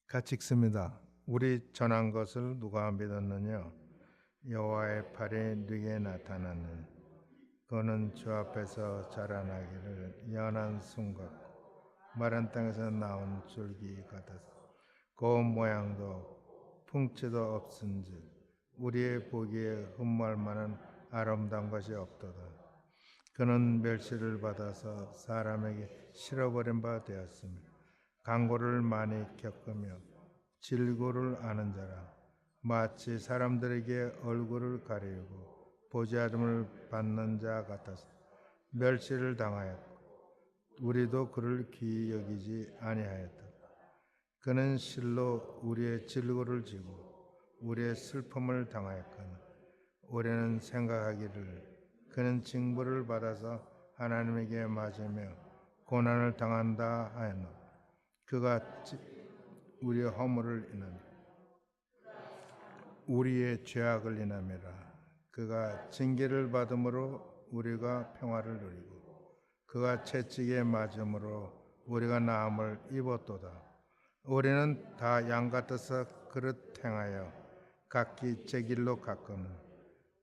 같이 읽습니다. 우리 전한 것을 누가 믿었느냐? 여호와의 팔이 네게 나타났느니 그는 주 앞에서 자라나기를 연한 순 같고 마른 땅에서 나온 줄기 같았어. 그 모양도 풍채도 없은즉 우리의 보기에 흠모할 만한 아름다운 것이 없도다. 그는 멸시를 받아서 사람에게 실어버린 바 되었으며 강고를 많이 겪으며 질고를 아는 자라. 마치 사람들에게 얼굴을 가리우고 보지 않음을 받는 자 같아서 멸시를 당하였고 우리도 그를 귀히 여기지 아니하였다. 그는 실로 우리의 질고를 지고 우리의 슬픔을 당하였거늘 우리는 생각하기를 그는 징벌을 받아서 하나님에게 맞으며 고난을 당한다 하였노. 그가 우리의 허물을 인하며 우리의 죄악을 인하매라. 그가 징계를 받음으로 우리가 평화를 누리고 그가 채찍에 맞음으로 우리가 나음을 입었도다. 우리는 다 양 같아서 그릇 행하여 각기 제 길로 갔거늘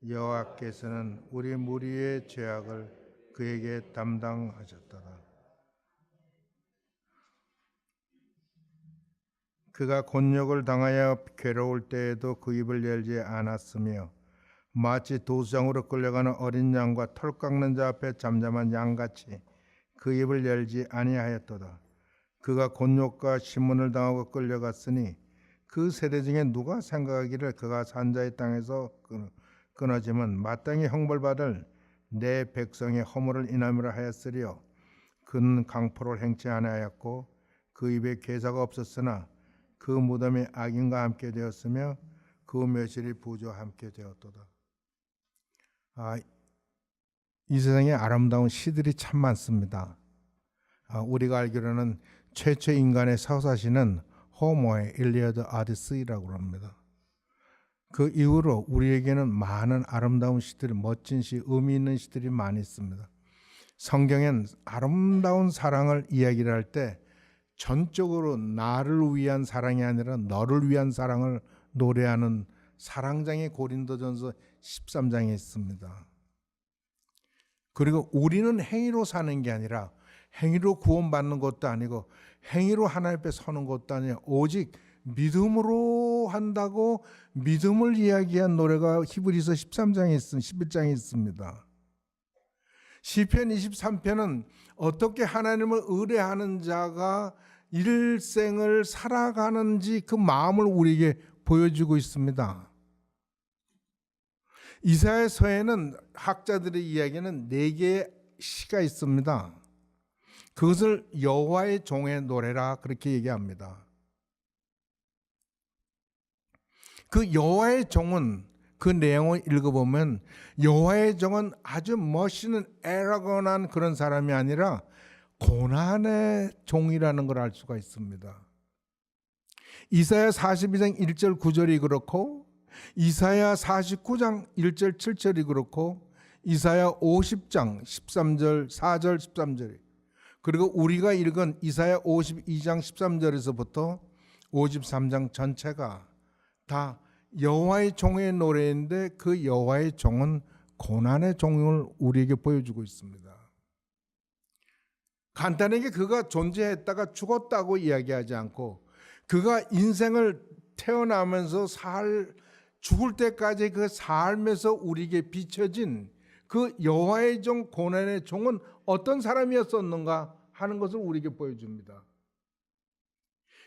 여호와께서는 우리 무리의 죄악을 그에게 담당하셨도다. 그가 곤욕을 당하여 괴로울 때에도 그 입을 열지 않았으며 마치 도수장으로 끌려가는 어린 양과 털 깎는 자 앞에 잠잠한 양같이 그 입을 열지 아니하였도다. 그가 곤욕과 신문을 당하고 끌려갔으니 그 세대 중에 누가 생각하기를 그가 산자의 땅에서 끊어지면 마땅히 형벌받을 내 백성의 허물을 인함이라 하였으리요. 그는 강포를 행치 아니하였고 그 입에 괴사가 없었으나 그 무덤이 악인과 함께 되었으며 그 묘실이 부조와 함께 되었도다. 이 세상에 아름다운 시들이 참 많습니다. 우리가 알기로는 최초 인간의 서사시는 호모의 일리아드 오디세이라고 합니다. 그 이후로 우리에게는 많은 아름다운 시들, 멋진 시, 의미 있는 시들이 많이 있습니다. 성경엔 아름다운 사랑을 이야기를 할 때 전적으로 나를 위한 사랑이 아니라 너를 위한 사랑을 노래하는 사랑장이 고린도전서 13장에 있습니다. 그리고 우리는 행위로 사는 게 아니라 행위로 구원받는 것도 아니고 행위로 하나님 앞에 서는 것도 아니라 오직 믿음으로 한다고 믿음을 이야기한 노래가 히브리서 13장에 11장에 있습니다. 시편 23편은 어떻게 하나님을 의뢰하는 자가 일생을 살아가는지 그 마음을 우리에게 보여주고 있습니다. 이사야서에는 학자들의 이야기는 4개의 시가 있습니다. 그것을 여호와의 종의 노래라 그렇게 얘기합니다. 그 여호와의 종은 그 내용을 읽어보면 여호와의 종은 아주 멋있는 에러건한 그런 사람이 아니라 고난의 종이라는 걸 알 수가 있습니다. 이사야 42장 1절 9절이 그렇고 이사야 49장 1절 7절이 그렇고 이사야 50장 13절 4절 13절이 그리고 우리가 읽은 이사야 52장 13절에서부터 53장 전체가 다 여호와의 종의 노래인데 그 여호와의 종은 고난의 종을 우리에게 보여주고 있습니다. 간단하게 그가 존재했다가 죽었다고 이야기하지 않고 그가 인생을 태어나면서 죽을 때까지 그 삶에서 우리에게 비춰진 그 여호와의 종 고난의 종은 어떤 사람이었었는가 하는 것을 우리에게 보여줍니다.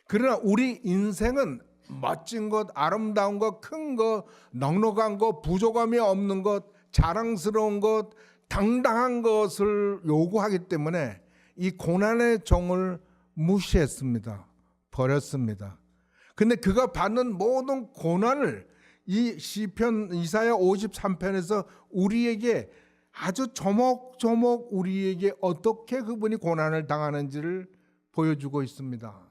그러나 우리 인생은 멋진 것, 아름다운 것, 큰 것, 넉넉한 것, 부족함이 없는 것, 자랑스러운 것, 당당한 것을 요구하기 때문에 이 고난의 종을 무시했습니다. 버렸습니다. 근데 그가 받는 모든 고난을 이 시편 이사야 53편에서 우리에게 아주 조목조목 우리에게 어떻게 그분이 고난을 당하는지를 보여주고 있습니다.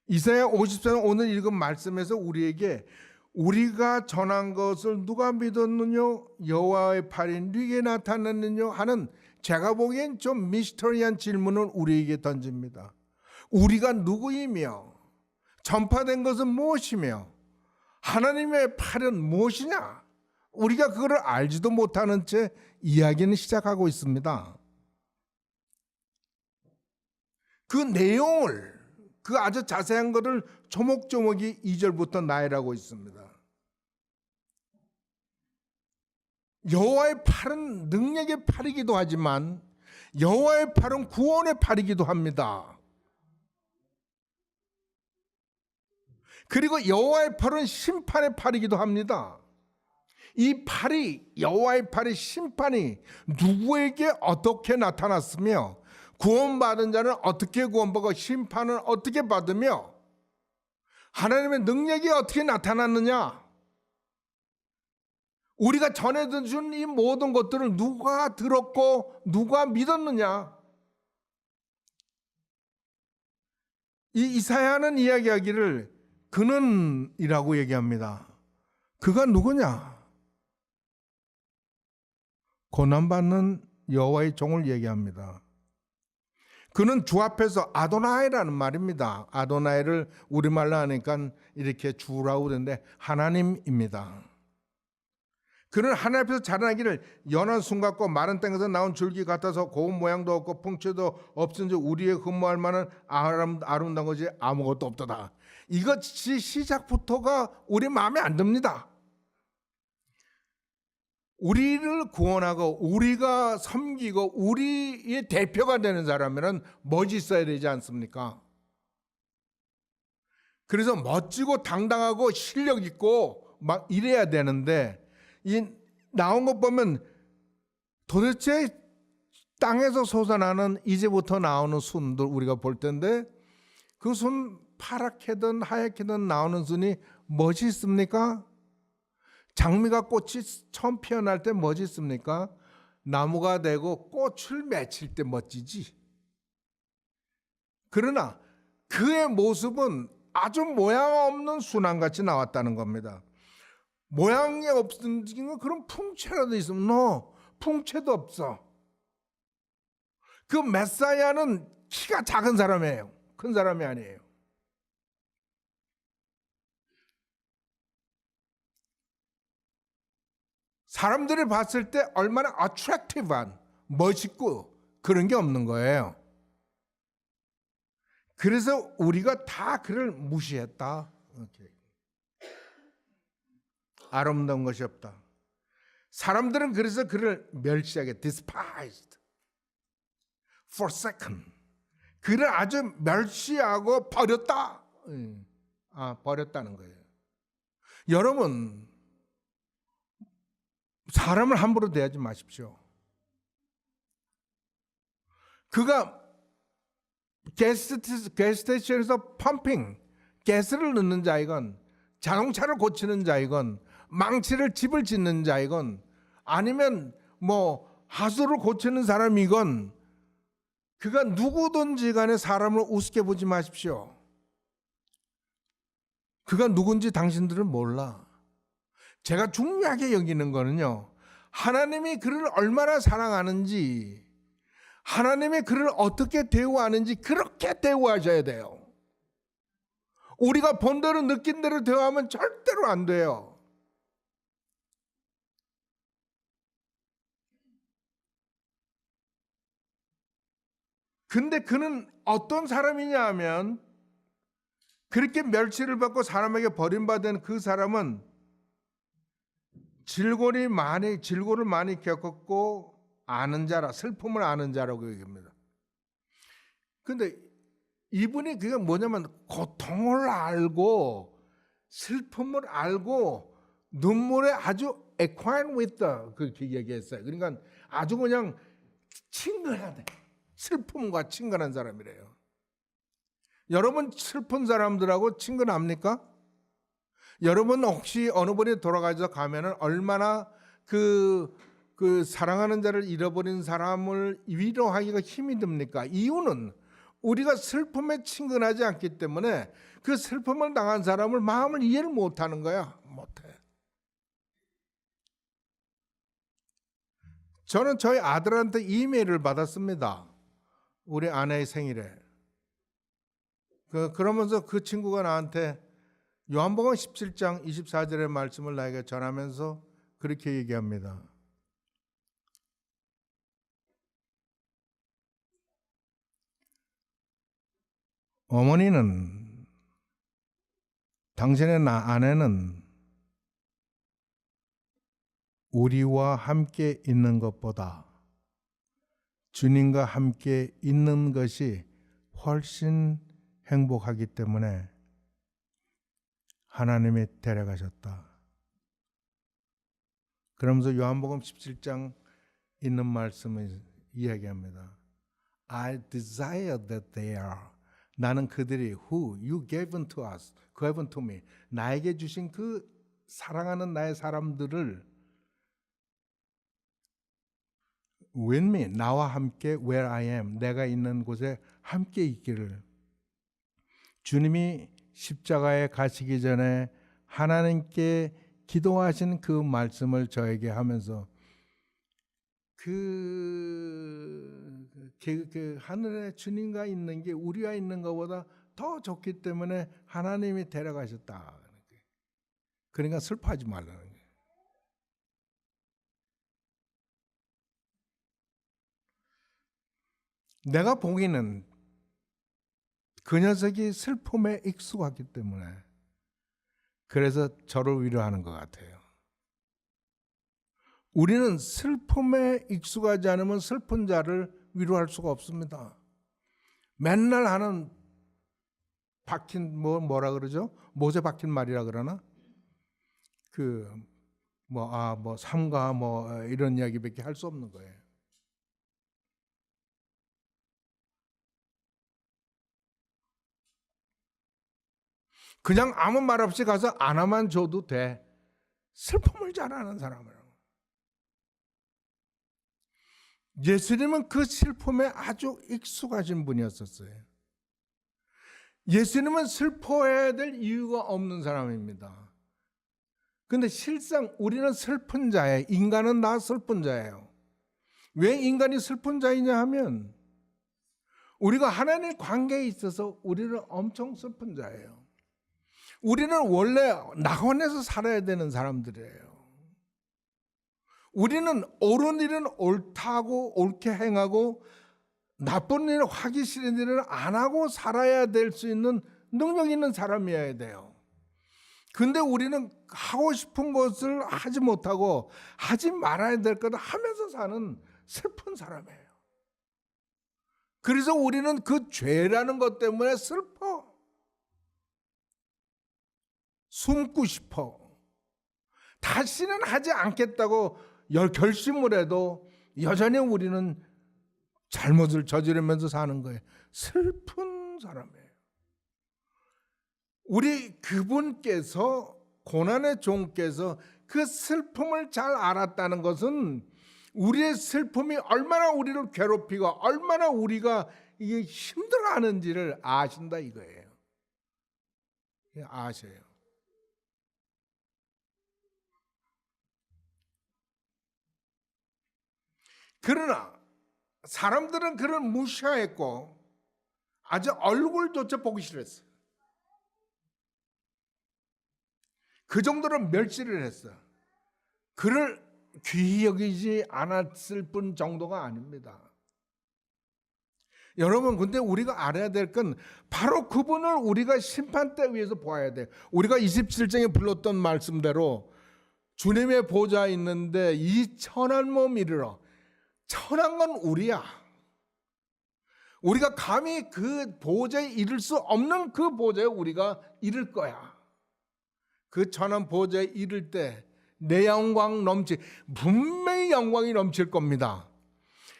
이사야 54편 오늘 읽은 말씀에서 우리에게 우리가 전한 것을 누가 믿었느냐 여호와의 팔이 네게 나타났느냐 하는 제가 보기엔 좀 미스터리한 질문을 우리에게 던집니다. 우리가 누구이며 전파된 것은 무엇이며 하나님의 팔은 무엇이냐? 우리가 그거를 알지도 못하는 채 이야기는 시작하고 있습니다. 그 내용을, 그 아주 자세한 것을 조목조목이 2절부터 나열하고 있습니다. 여호와의 팔은 능력의 팔이기도 하지만 여호와의 팔은 구원의 팔이기도 합니다. 그리고 여호와의 팔은 심판의 팔이기도 합니다. 이 팔이, 여호와의 팔의 심판이 누구에게 어떻게 나타났으며 구원받은 자는 어떻게 구원받고 심판은 어떻게 받으며 하나님의 능력이 어떻게 나타났느냐? 우리가 전해준 이 모든 것들을 누가 들었고 누가 믿었느냐? 이 이사야는 이야기하기를 그는이라고 얘기합니다. 그가 누구냐? 고난받는 여호와의 종을 얘기합니다. 그는 주 앞에서 아도나이라는 말입니다. 아도나이를 우리말로 하니까 이렇게 주라고 그러는데 하나님입니다. 그는 하나님 앞에서 자라나기를 연한 순 같고 마른 땅에서 나온 줄기 같아서 고운 모양도 없고 풍채도 없은지 우리의 흠모할 만한 아름다운 것이 아무것도 없도다. 이것이 시작부터가 우리 마음에 안 듭니다. 우리를 구원하고 우리가 섬기고 우리의 대표가 되는 사람에는 멋이 있어야 되지 않습니까? 그래서 멋지고 당당하고 실력 있고 막 이래야 되는데 이 나온 것 보면 도대체 땅에서 솟아나는 이제부터 나오는 순들 우리가 볼 텐데 그 순 파랗게든 하얗게든 나오는 순이 멋이 있습니까? 장미가 꽃이 처음 피어날 때 멋이 있습니까? 나무가 되고 꽃을 맺힐 때 멋지지. 그러나 그의 모습은 아주 모양 없는 순환같이 나왔다는 겁니다. 모양이 없은 그런 풍채라도 있으면 no, 풍채도 없어. 그 메사야는 키가 작은 사람이에요. 큰 사람이 아니에요. 사람들이 봤을 때 얼마나 attractive한, 멋있고 그런 게 없는 거예요. 그래서 우리가 다 그를 무시했다. 아름다운 것이 없다. 사람들은 그래서 그를 멸시하게 despised, forsaken. 그를 아주 멸시하고 버렸다. 버렸다는 거예요. 여러분 사람을 함부로 대하지 마십시오. 그가 가스스테이션에서 펌핑, 가스를 넣는 자이건 자동차를 고치는 자이건 망치를 집을 짓는 자이건 아니면 뭐 하수를 고치는 사람이건 그가 누구든지 간에 사람을 우습게 보지 마십시오. 그가 누군지 당신들은 몰라. 제가 중요하게 여기는 거는요, 하나님이 그를 얼마나 사랑하는지, 하나님이 그를 어떻게 대우하는지 그렇게 대우하셔야 돼요. 우리가 본 대로 느낀 대로 대우하면 절대로 안 돼요. 근데 그는 어떤 사람이냐 하면 그렇게 멸시를 받고 사람에게 버림받은 그 사람은 질고를 많이 겪었고 아는 자라, 슬픔을 아는 자라고 얘기합니다. 근데 이분이 그게 뭐냐면 고통을 알고 슬픔을 알고 눈물에 아주 acquainted with 그렇게 얘기했어요. 그러니까 아주 그냥 친근하대. 슬픔과 친근한 사람이래요. 여러분 슬픈 사람들하고 친근합니까? 여러분 혹시 어느 분이 돌아가서 가면은 얼마나 그 사랑하는 자를 잃어버린 사람을 위로하기가 힘이 듭니까? 이유는 우리가 슬픔에 친근하지 않기 때문에 그 슬픔을 당한 사람을 마음을 이해를 못하는 거야. 못해. 저는 저희 아들한테 이메일을 받았습니다. 우리 아내의 생일에. 그러면서 그 친구가 나한테 요한복음 17장 24절의 말씀을 나에게 전하면서 그렇게 얘기합니다. 어머니는, 당신의 아내는 우리와 함께 있는 것보다 주님과 함께 있는 것이 훨씬 행복하기 때문에 하나님이 데려가셨다. 그러면서 요한복음 17장 있는 말씀을 이야기합니다. I desire that they are. 나는 그들이 who you gave unto us, gave unto me. 나에게 주신 그 사랑하는 나의 사람들을 with me, 나와 함께 where I am, 내가 있는 곳에 함께 있기를. 주님이 십자가에 가시기 전에 하나님께 기도하신 그 말씀을 저에게 하면서 그 하늘에 주님과 있는 게 우리와 있는 것보다 더 좋기 때문에 하나님이 데려가셨다. 그러니까 슬퍼하지 말라는 거예요. 내가 보기에는 그 녀석이 슬픔에 익숙하기 때문에 그래서 저를 위로하는 것 같아요. 우리는 슬픔에 익숙하지 않으면 슬픈 자를 위로할 수가 없습니다. 맨날 하는 박힌 뭐라 그러죠? 못에 박힌 말이라 그러나? 삼가 이런 이야기밖에 할 수 없는 거예요. 그냥 아무 말 없이 가서 안아만 줘도 돼. 슬픔을 잘 아는 사람이라고. 예수님은 그 슬픔에 아주 익숙하신 분이었었어요. 예수님은 슬퍼해야 될 이유가 없는 사람입니다. 근데 실상 우리는 슬픈 자예요. 인간은 다 슬픈 자예요. 왜 인간이 슬픈 자이냐 하면 우리가 하나님의 관계에 있어서 우리는 엄청 슬픈 자예요. 우리는 원래 낙원에서 살아야 되는 사람들이에요. 우리는 옳은 일은 옳다고 옳게 행하고 나쁜 일을 하기 싫은 일을 안 하고 살아야 될 수 있는 능력 있는 사람이어야 돼요. 근데 우리는 하고 싶은 것을 하지 못하고 하지 말아야 될 것을 하면서 사는 슬픈 사람이에요. 그래서 우리는 그 죄라는 것 때문에 슬퍼. 숨고 싶어. 다시는 하지 않겠다고 결심을 해도 여전히 우리는 잘못을 저지르면서 사는 거예요. 슬픈 사람이에요. 우리 그분께서, 고난의 종께서 그 슬픔을 잘 알았다는 것은 우리의 슬픔이 얼마나 우리를 괴롭히고 얼마나 우리가 이게 힘들어하는지를 아신다 이거예요. 아셔요. 그러나 사람들은 그를 무시했고 아주 얼굴조차 보기 싫었어요. 그 정도로 멸시를 했어요. 그를 귀히 여기지 않았을 뿐 정도가 아닙니다. 여러분, 근데 우리가 알아야 될 건 바로 그분을 우리가 심판대 위에서 보아야 돼요. 우리가 27장에 불렀던 말씀대로 주님의 보좌 있는데 이 천한 몸 이르러. 천한 건 우리야. 우리가 감히 그 보좌에 이를 수 없는 그 보좌에 우리가 이를 거야. 그 천한 보좌에 이를 때 내 영광 분명히 영광이 넘칠 겁니다.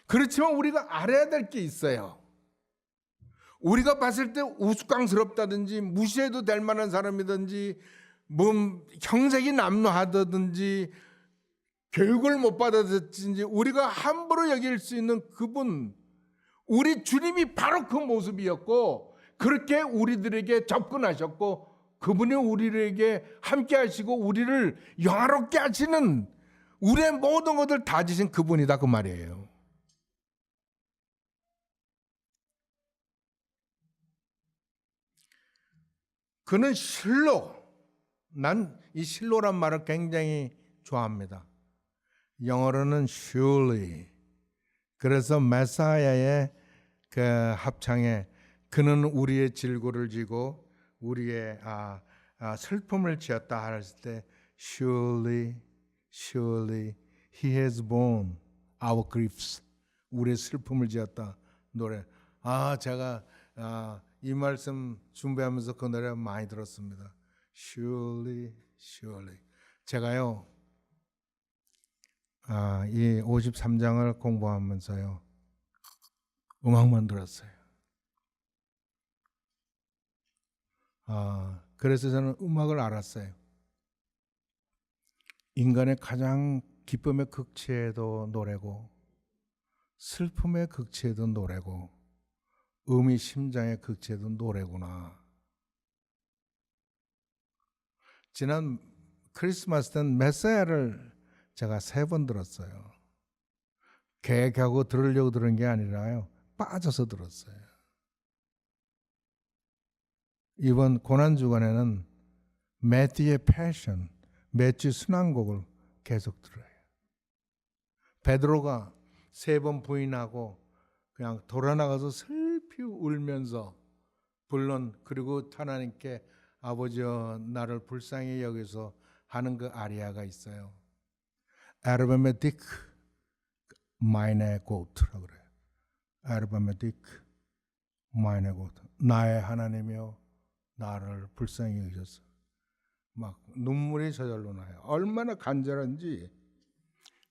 그렇지만 우리가 알아야 될 게 있어요. 우리가 봤을 때 우스꽝스럽다든지 무시해도 될 만한 사람이든지 형색이 남루하다든지 교육을 못 받았든지 우리가 함부로 여길 수 있는 그분, 우리 주님이 바로 그 모습이었고 그렇게 우리들에게 접근하셨고 그분이 우리에게 함께 하시고 우리를 영화롭게 하시는 우리의 모든 것을 다 지신 그분이다 그 말이에요. 그는 실로, 난 이 실로란 말을 굉장히 좋아합니다. 영어로는 surely. 그래서 메사야의 그 합창에 그는 우리의 질고를 지고 우리의 슬픔을 지었다 했을 때 surely, surely he has borne our griefs. 우리의 슬픔을 지었다 노래. 제가 이 말씀 준비하면서 그 노래 많이 들었습니다. Surely, surely. 제가요, 이 53장을 공부하면서요, 음악만 들었어요. 그래서 저는 음악을 알았어요. 인간의 가장 기쁨의 극치에도 노래고, 슬픔의 극치에도 노래고, 심장의 극치에도 노래구나. 지난 크리스마스 때 메사야를 제가 3번 들었어요. 계획하고 들으려고 들은 게 아니라요, 빠져서 들었어요. 이번 고난주간에는 매튜의 패션, 매튜 순환곡을 계속 들어요. 베드로가 3번 부인하고 그냥 돌아나가서 슬피 울면서 불론, 그리고 하나님께 아버지여 나를 불쌍히 여기서 하는 그 아리아가 있어요. 에르바메딕 마이네 고트라고 그래요. 에르바메딕 마이네 고트. 나의 하나님이여 나를 불쌍히 여기셔서. 막 눈물이 저절로 나요. 얼마나 간절한지.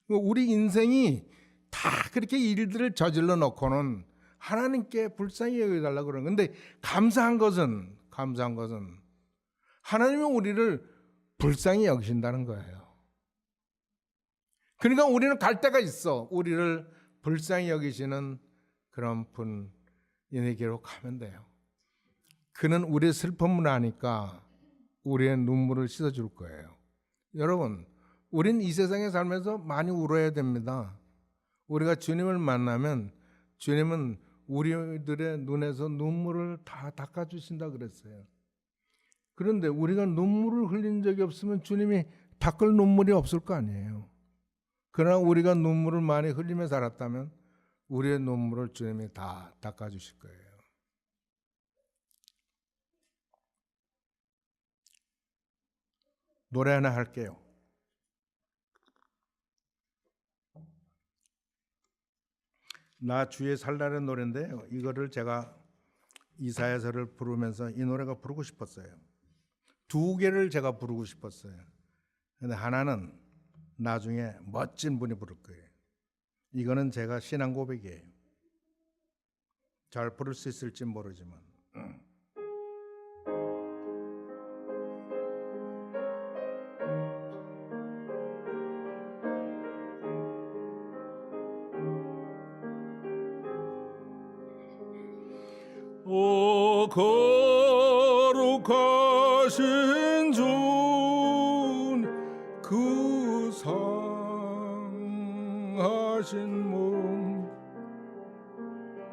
우리 인생이 다 그렇게 일들을 저질러 놓고는 하나님께 불쌍히 여겨달라고 그러는 건데, 감사한 것은 하나님이 우리를 불쌍히 여기신다는 거예요. 그러니까 우리는 갈 데가 있어. 우리를 불쌍히 여기시는 그런 분에게로 가면 돼요. 그는 우리의 슬픔을 아니까 우리의 눈물을 씻어줄 거예요. 여러분, 우린 이 세상에 살면서 많이 울어야 됩니다. 우리가 주님을 만나면 주님은 우리들의 눈에서 눈물을 다 닦아주신다 그랬어요. 그런데 우리가 눈물을 흘린 적이 없으면 주님이 닦을 눈물이 없을 거 아니에요. 그러나 우리가 눈물을 많이 흘리며 살았다면 우리의 눈물을 주님이 다 닦아주실 거예요. 노래 하나 할게요. 나 주의 살라는 노래인데요. 이거를 제가 이사야서를 부르면서 이 노래가 부르고 싶었어요. 2개를 제가 부르고 싶었어요. 근데 하나는 나중에 멋진 분이 부를 거예요. 이거는 제가 신앙 고백이에요. 잘 부를 수 있을지 모르지만. 오 거룩하신 주 그 상하신 몸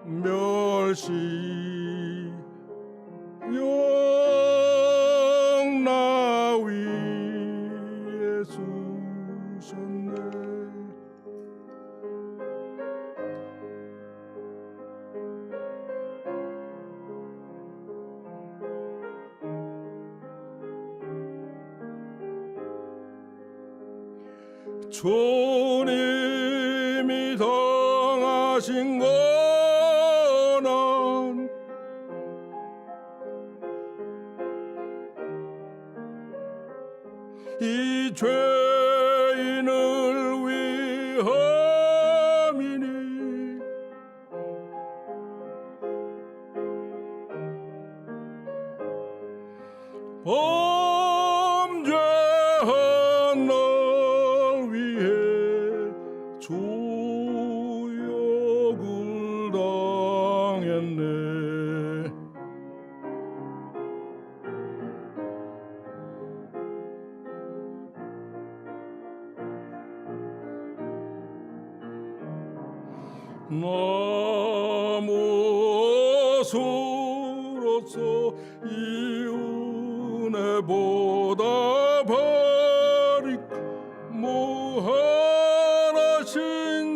멸시 영나 위에 쑤셨네. 주님이 당하신 고난 이 죄인을 위함이니 범죄한 날 위해 주욕을 당했네. 나무로서 이웃 은혜보다 바리 무한하신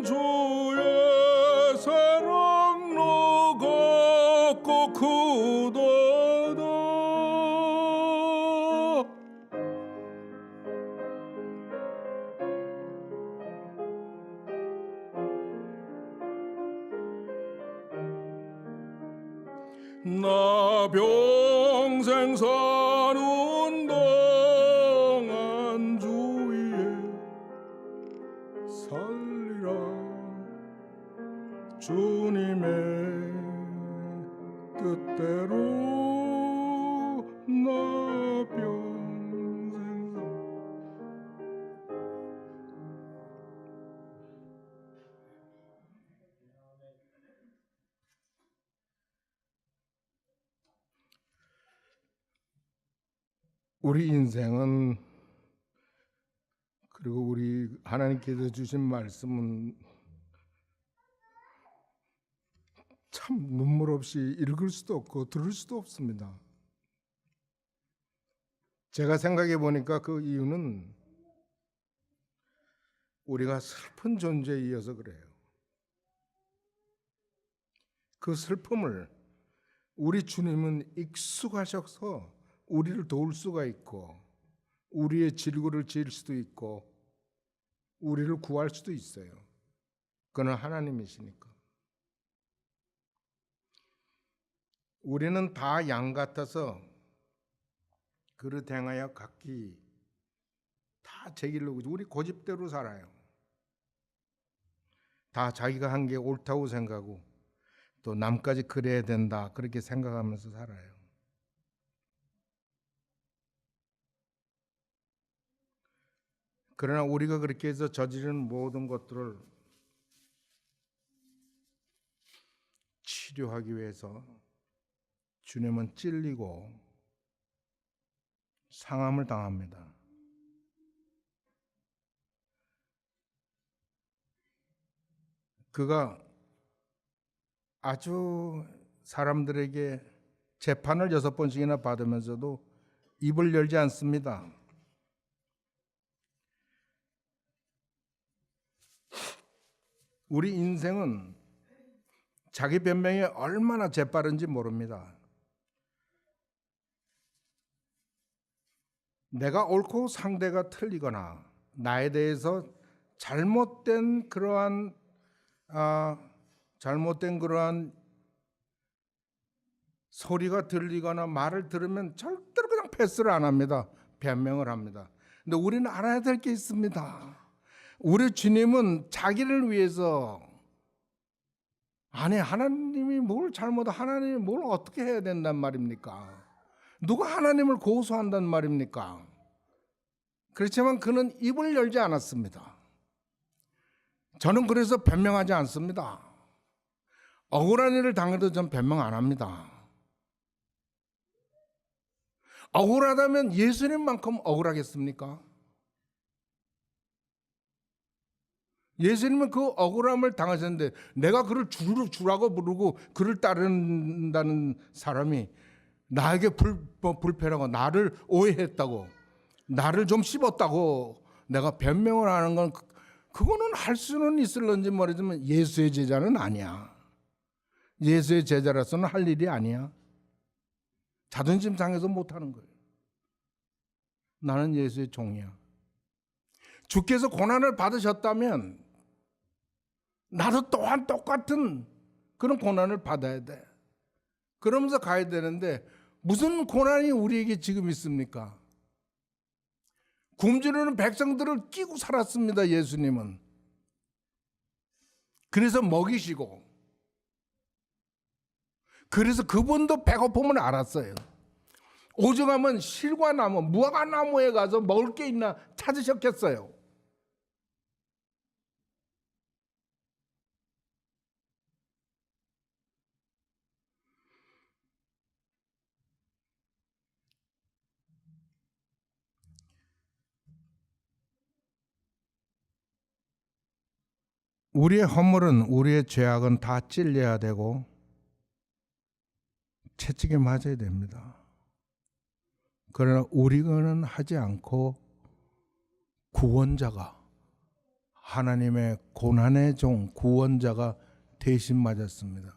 주의 사랑 너같고 크도다. 나 평생 사는 동안 주 위에 살리라. 주님의 뜻대로 나 평생 우리 인생은, 그리고 우리 하나님께서 주신 말씀은 참 눈물 없이 읽을 수도 없고 들을 수도 없습니다. 제가 생각해 보니까 그 이유는 우리가 슬픈 존재에 이어서 그래요. 그 슬픔을 우리 주님은 익숙하셔서 우리를 도울 수가 있고, 우리의 질구를 지을 수도 있고, 우리를 구할 수도 있어요. 그는 하나님이시니까. 우리는 다 양 같아서 그릇 행하여 각기 다 제 길로, 우리 고집대로 살아요. 다 자기가 한 게 옳다고 생각하고 또 남까지 그래야 된다 그렇게 생각하면서 살아요. 그러나 우리가 그렇게 해서 저지르는 모든 것들을 치료하기 위해서 주님은 찔리고 상함을 당합니다. 그가 아주 사람들에게 재판을 6번씩이나 받으면서도 입을 열지 않습니다. 우리 인생은 자기 변명이 얼마나 재빠른지 모릅니다. 내가 옳고 상대가 틀리거나 나에 대해서 잘못된 그러한 소리가 들리거나 말을 들으면 절대로 그냥 패스를 안 합니다. 변명을 합니다. 근데 우리는 알아야 될 게 있습니다. 우리 주님은 자기를 위해서, 아니 하나님이 뭘 잘못하고 하나님이 뭘 어떻게 해야 된단 말입니까? 누가 하나님을 고소한단 말입니까? 그렇지만 그는 입을 열지 않았습니다. 저는 그래서 변명하지 않습니다. 억울한 일을 당해도 전 변명 안 합니다. 억울하다면 예수님만큼 억울하겠습니까? 예수님은 그 억울함을 당하셨는데 내가 그를 주라고 부르고 그를 따른다는 사람이 나에게 불편하고 나를 오해했다고, 나를 좀 씹었다고 내가 변명을 하는 건 그거는 할 수는 있을런지 모르지만 예수의 제자는 아니야. 예수의 제자로서는 할 일이 아니야. 자존심 상해서 못하는 거예요. 나는 예수의 종이야. 주께서 고난을 받으셨다면 나도 또한 똑같은 그런 고난을 받아야 돼. 그러면서 가야 되는데 무슨 고난이 우리에게 지금 있습니까? 굶주리는 백성들을 끼고 살았습니다. 예수님은. 그래서 먹이시고, 그래서 그분도 배고픔을 알았어요. 오죽하면 실과나무, 무화과나무에 가서 먹을 게 있나 찾으셨겠어요. 우리의 허물은, 우리의 죄악은 다 찔려야 되고 채찍에 맞아야 됩니다. 그러나 우리는 하지 않고 구원자가, 하나님의 고난의 종 구원자가 대신 맞았습니다.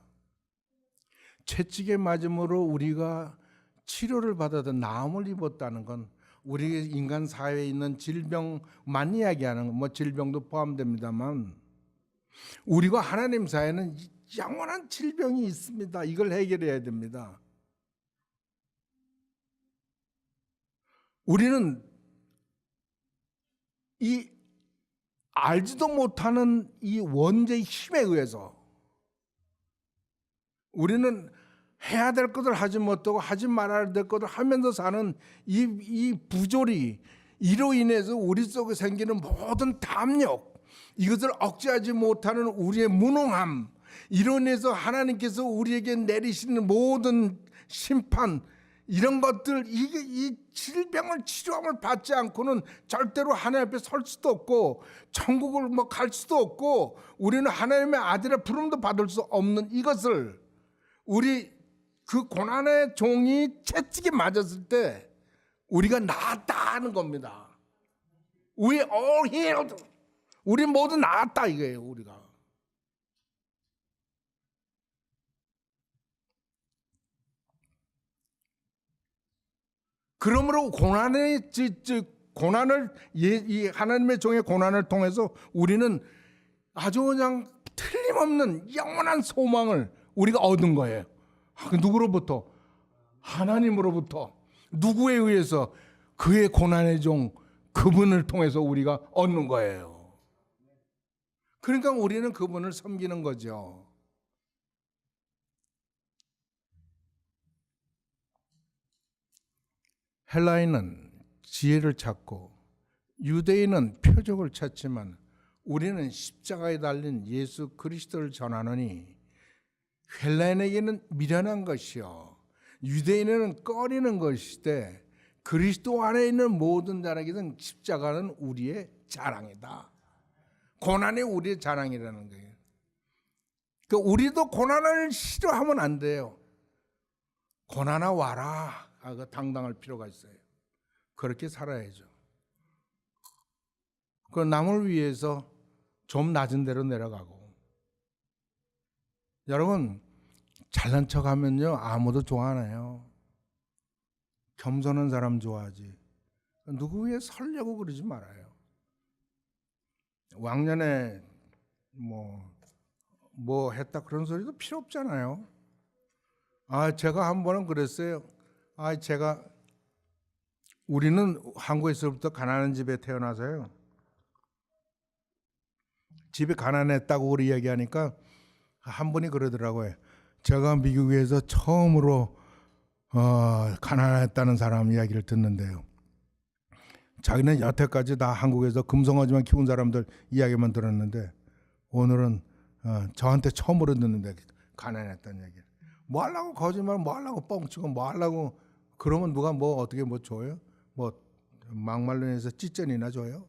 채찍에 맞음으로 우리가 치료를 받아도 나음을 입었다는 건 우리 인간 사회에 있는 질병만 이야기하는 건, 뭐 질병도 포함됩니다만, 우리가 하나님 사회는 영원한 질병이 있습니다. 이걸 해결해야 됩니다. 우리는 이 알지도 못하는 이 원죄의 힘에 의해서 우리는 해야 될 것을 하지 못하고 하지 말아야 될 것을 하면서 사는 이 부조리, 이로 인해서 우리 속에 생기는 모든 담력, 이것을 억제하지 못하는 우리의 무능함, 이로 인해서 하나님께서 우리에게 내리시는 모든 심판, 이런 것들, 이 질병을 치료함을 받지 않고는 절대로 하나님 앞에 설 수도 없고 천국을 뭐 갈 수도 없고 우리는 하나님의 아들의 부름도 받을 수 없는 이것을, 우리 그 고난의 종이 채찍에 맞았을 때 우리가 나았다 하는 겁니다. We all healed. 우리 모두 나았다 이거예요. 우리가. 그러므로 고난을 이 하나님의 종의 고난을 통해서 우리는 아주 그냥 틀림없는 영원한 소망을 우리가 얻은 거예요. 누구로부터? 하나님으로부터. 누구에 의해서? 그의 고난의 종 그분을 통해서 우리가 얻는 거예요. 그러니까 우리는 그분을 섬기는 거죠. 헬라인은 지혜를 찾고 유대인은 표적을 찾지만 우리는 십자가에 달린 예수 그리스도를 전하노니, 헬라인에게는 미련한 것이요 유대인에게는 꺼리는 것이되 그리스도 안에 있는 모든 자에게는 십자가는 우리의 자랑이다. 고난이 우리의 자랑이라는 거예요. 그러니까 우리도 고난을 싫어하면 안 돼요. 고난아 와라 하고 당당할 필요가 있어요. 그렇게 살아야죠. 그 남을 위해서 좀 낮은 데로 내려가고. 여러분, 잘난 척하면요 아무도 좋아 안 해요. 겸손한 사람 좋아하지. 누구 위에 설려고 그러지 말아요. 왕년에 뭐 했다 그런 소리도 필요 없잖아요. 제가 한 번은 그랬어요. 우리는 한국에서부터 가난한 집에 태어나서요. 집이 가난했다고 우리 이야기하니까 한 분이 그러더라고요. 제가 미국에서 처음으로 가난했다는 사람 이야기를 듣는데요. 자기는 여태까지 다 한국에서 금성하지만 키운 사람들 이야기만 들었는데 오늘은 저한테 처음으로 듣는데 가난했다는 얘기를. 뭐 하려고 거짓말, 뭐 하려고 뻥치고, 뭐 하려고 그러면 누가 뭐 어떻게 뭐 줘요? 뭐 막말로 해서 찌전이나 줘요?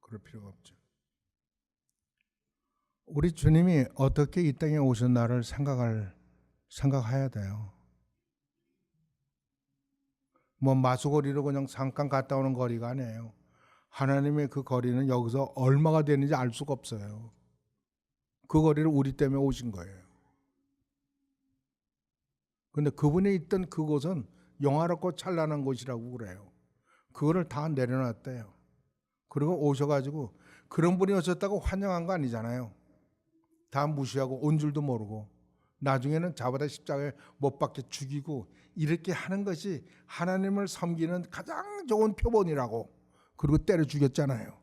그럴 필요가 없죠. 우리 주님이 어떻게 이 땅에 오신 나를 생각해야 돼요. 뭐 마수거리로 그냥 잠깐 갔다 오는 거리가 아니에요. 하나님의 그 거리는 여기서 얼마가 되는지 알 수가 없어요. 그 거리를 우리 때문에 오신 거예요. 근데 그분이 있던 그곳은 영화롭고 찬란한 곳이라고 그래요. 그거를 다 내려놨대요. 그리고 오셔가지고 그런 분이 오셨다고 환영한 거 아니잖아요. 다 무시하고 온 줄도 모르고 나중에는 잡아다 십자가에 못 박혀 죽이고, 이렇게 하는 것이 하나님을 섬기는 가장 좋은 표본이라고. 그리고 때려 죽였잖아요.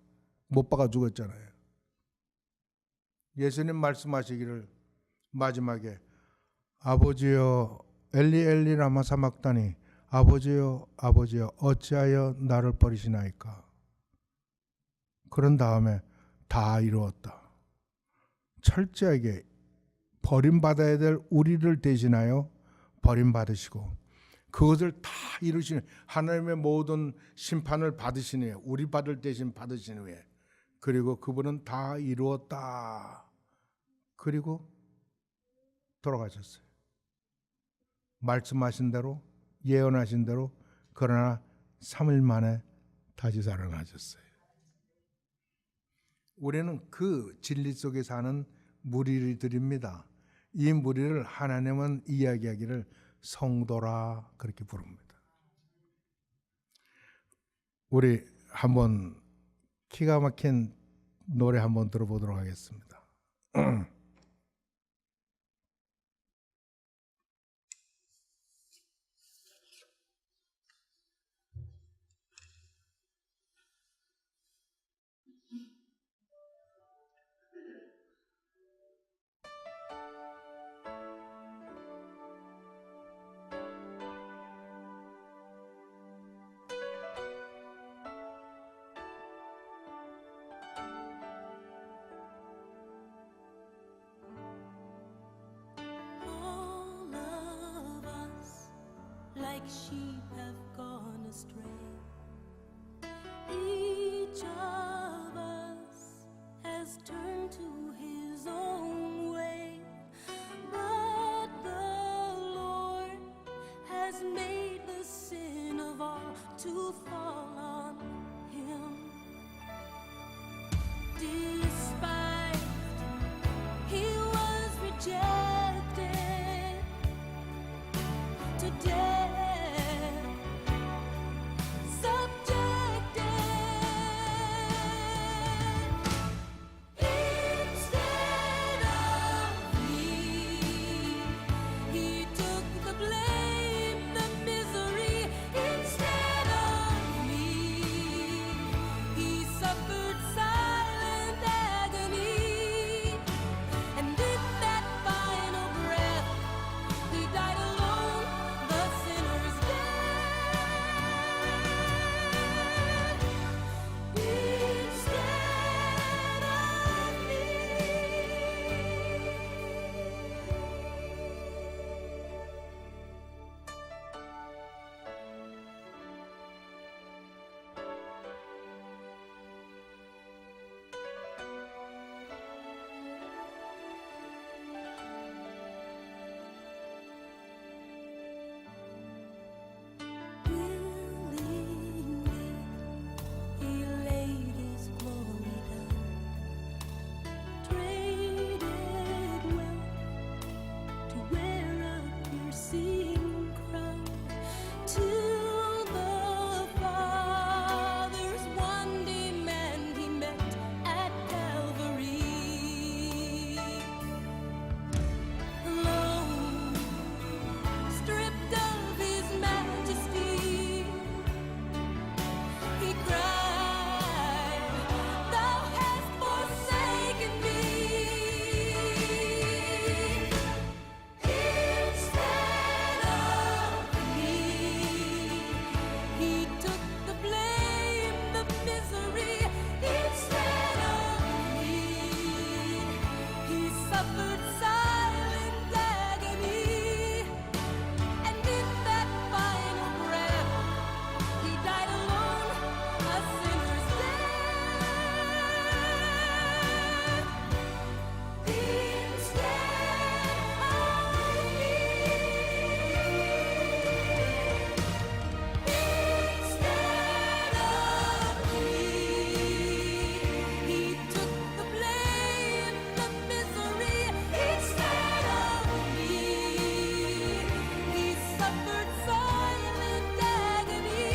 못 박아 죽였잖아요. 예수님 말씀하시기를 마지막에 아버지여 엘리 엘리 라마 사막다니, 아버지여 아버지여 어찌하여 나를 버리시나이까. 그런 다음에 다 이루었다. 철저하게 버림받아야 될 우리를 대신하여 버림받으시고 그것을 다 이루시는 하나님의 모든 심판을 받으신 후에, 우리 받을 대신 받으신 후에, 그리고 그분은 다 이루었다. 그리고 돌아가셨어요. 말씀하신 대로, 예언하신 대로 그러나 3일 만에 다시 살아나셨어요. 우리는 그 진리 속에 사는 무리들입니다. 이 무리를 하나님은 이야기하기를 성도라 그렇게 부릅니다. 우리 한번 기가 막힌 노래 한번 들어보도록 하겠습니다. All of us, like sheep, have gone astray. Each of us has turned to his own way. But the Lord has made the sin of all to fall on him. Despised, he was rejected, to death subjected. Instead of me, he took the blame, the misery. Instead of me, he suffered silent agony. And in that final breath, he died alone, the sinner's death. Instead of me. Willingly, he laid his glory down, traded wealth to wear a piercing crown, till the Father's one demand he met at Calvary. Alone, stripped of his majesty, he cried, "Thou hast forsaken me." Instead of me, he took the blame, the misery. Instead of me, he suffered silent agony. And in that final breath, he died alone, a sinner's death. Instead of me. Instead of me, he took the blame, the misery. Instead of me, he suffered silent agony.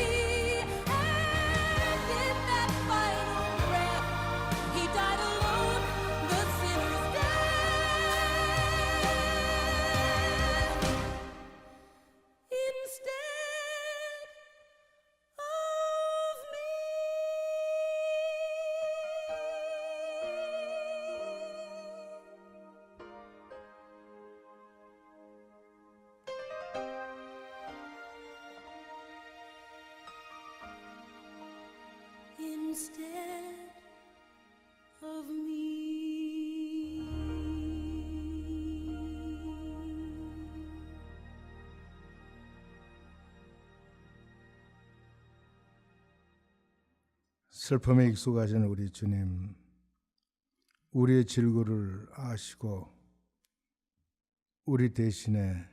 And in that final breath, he died alone, the sinner's death. Instead of me. Instead of me. 슬픔에 익숙하신 우리 주님, 우리의 질고를 아시고 우리 대신에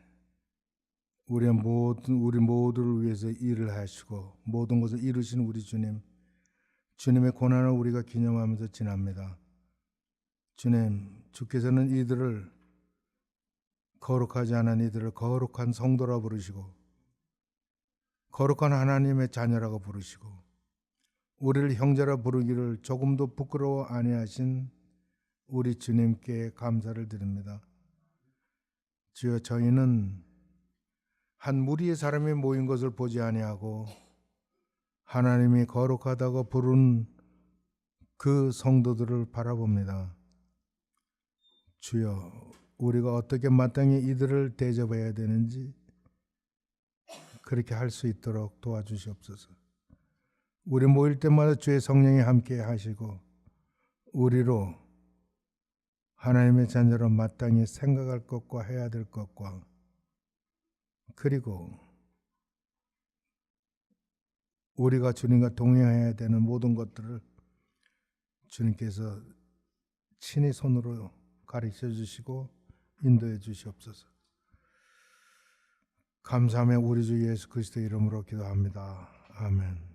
우리 모두를 위해서 일을 하시고 모든 것을 이루신 우리 주님, 주님의 고난을 우리가 기념하면서 지납니다. 주님, 주께서는 이들을 거룩하지 않은 이들을 거룩한 성도라 부르시고 거룩한 하나님의 자녀라고 부르시고 우리를 형제라 부르기를 조금도 부끄러워 아니하신 우리 주님께 감사를 드립니다. 주여, 저희는 한 무리의 사람이 모인 것을 보지 아니하고 하나님이 거룩하다고 부른 그 성도들을 바라봅니다. 주여, 우리가 어떻게 마땅히 이들을 대접해야 되는지 그렇게 할 수 있도록 도와주시옵소서. 우리 모일 때마다 주의 성령이 함께 하시고 우리로 하나님의 자녀로 마땅히 생각할 것과 해야 될 것과 그리고 우리가 주님과 동행해야 되는 모든 것들을 주님께서 친히 손으로 가르쳐 주시고 인도해 주시옵소서. 감사하며 우리 주 예수 그리스도 이름으로 기도합니다. 아멘.